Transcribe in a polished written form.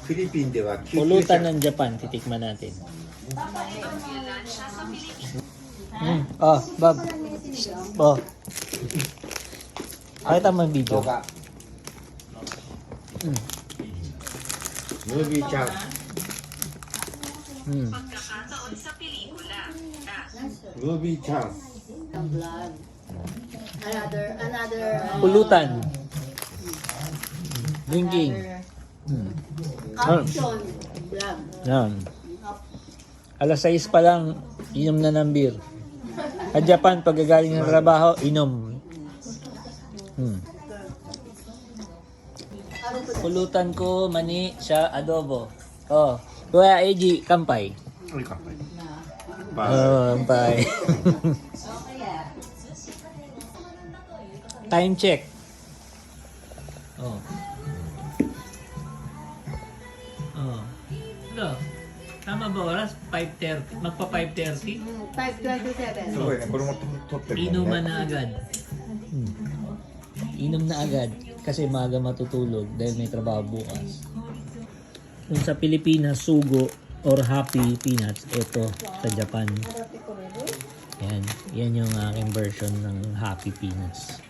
Philippine では救急 Pulutan 車 ng Japan, titikman natin. Oh, Bob. Oh. Pakita mo yung video. 動画 Mm. ムービーチャンス Mm. ムービーチャンス Vlog. Another Pulutan. Drinking. Mm. option vlog. Yan. Alas 6 pa lang, inom na ng beer. Sa Japan, pagkagaling ng trabaho, inom. Hmm. Pulutan ko, mani, siya, adobo. Oh, Kuya AG, kampay. Oh, kampay. Time check. Oh. Oh. Ano? Tama ba oras? 5:30? Magpa 5:30? 5:27. すごいねこれも撮ってるもん Inuman ね na agad. Inom na agad kasi maaga matutulog dahil may trabaho bukas. Kung sa Pilipinas, sugo or happy peanuts, ito sa Japan. Yan. Yan yung aking version ng happy peanuts.